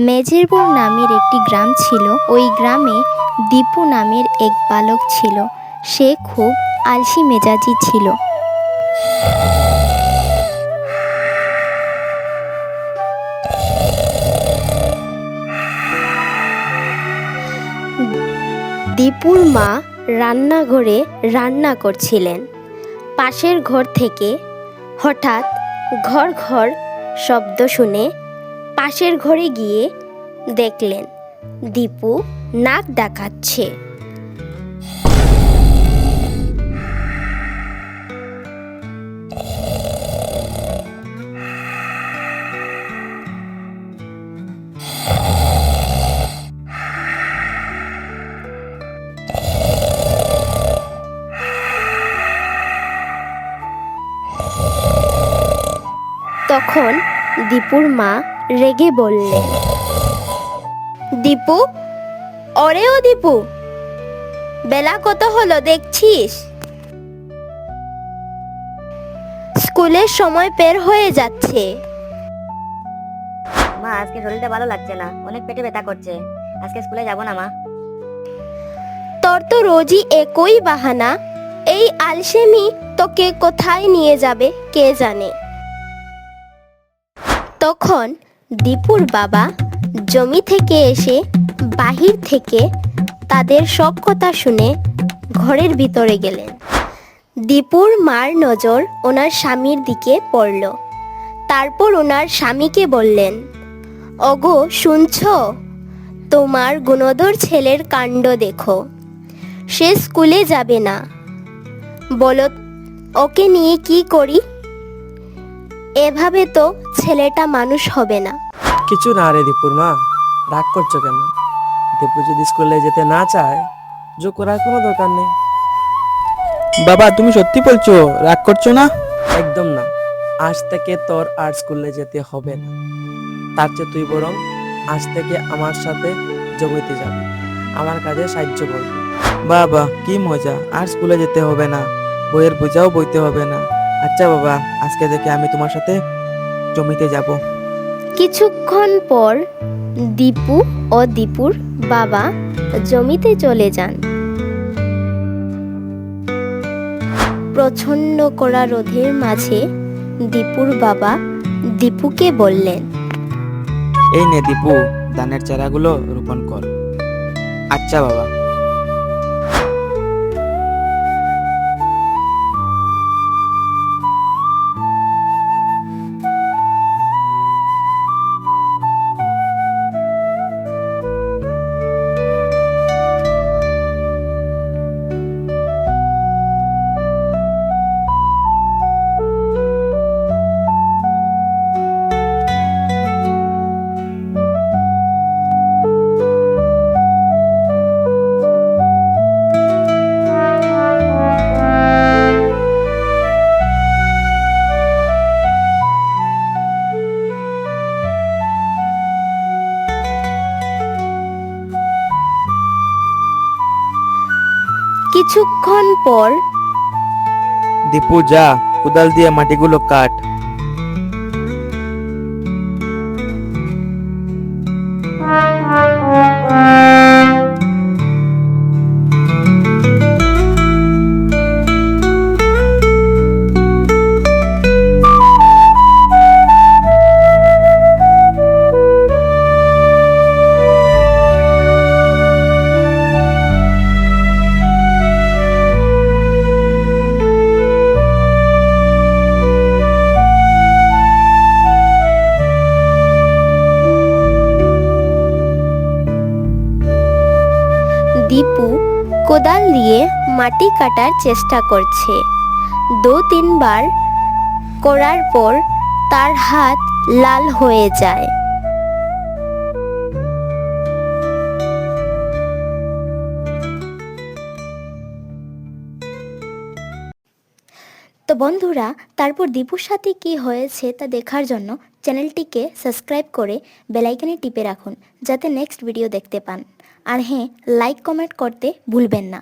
মেজেরপুর নামের একটি গ্রাম ছিল। ওই গ্রামে দীপু নামের এক বালক ছিল। সে খুব আলসি মেজাজি ছিল। দীপুর মা রান্নাঘরে রান্না করছিলেন। পাশের ঘর থেকে হঠাৎ ঘর ঘর শব্দ শুনে পাশের ঘরে গিয়ে দেখলেন দীপু নাক ডাকাচ্ছে। তখন দীপুর মা রেগে বললেন, দীপু, ওরে ও দীপু, বেলা কত হলো দেখছিস? স্কুলের সময় বের হয়ে যাচ্ছে। মা, আজকে শরীরটা ভালো লাগছে না, অনেক পেটে ব্যথা করছে, আজকে স্কুলে যাব না মা। তোর তো রোজই একই বাহানা। এই আলসেমি তোকে কোথায় নিয়ে যাবে কে জানে। তখন দীপুর বাবা জমি থেকে এসে বাহির থেকে তাদের সব কথা শুনে ঘরের ভিতরে গেলেন। দীপুর মার নজর ওনার স্বামীর দিকে পড়ল। তারপর ওনার স্বামীকে বললেন, ওগো শুনছো? তোমার গুণধর ছেলের কাণ্ড দেখো। সে স্কুলে যাবে না। বলো ওকে নিয়ে কি করি? এভাবে তো ছেলেটা মানুষ হবে না। কিছু না রে দীপুর মা, রাগ করছো কেন? দীপু যদি স্কুলে যেতে না চায়, জোর করার কোনো দরকার নেই। বাবা, তুমি সত্যি বলছো? রাগ করছো না? একদম না। আজ থেকে তোর আর স্কুলে যেতে হবে না। তার চেয়ে তুই বরং আজ থেকে আমার সাথে জমিতে যাবি, আমার কাজে সাহায্য করবি। বাবা, কি মজা! আর স্কুলে যেতে হবে না, বইয়ের বোঝাও বইতে হবে না। আচ্ছা বাবা, আজকে থেকে আমি তোমার সাথে জমিতে যাব। কিছুক্ষণ পর দীপু ও দীপুর বাবা জমিতে চলে যান। প্রচণ্ড কড়া রোদের মাঝে দীপুর বাবা দীপুকে বললেন, এই নে দীপু, ধানের চারাগুলো রোপণ কর। আচ্ছা বাবা। কিছুক্ষণ পর দীপু যা, কোদাল দিয়ে মাটিগুলো কাট। দীপু কোদাল দিয়ে মাটি কাটার চেষ্টা করছে। 2-3 বার করার পর তার হাত লাল হয়ে যায়। তো বন্ধুরা, তারপর দীপুর সাথে কি হয়েছে তা দেখার জন্য চ্যানেলটিকে সাবস্ক্রাইব করে বেল আইকনে টিপে রাখুন, যাতে নেক্সট ভিডিও দেখতে পান। আর হ্যাঁ, লাইক কমেন্ট করতে ভুলবেন না।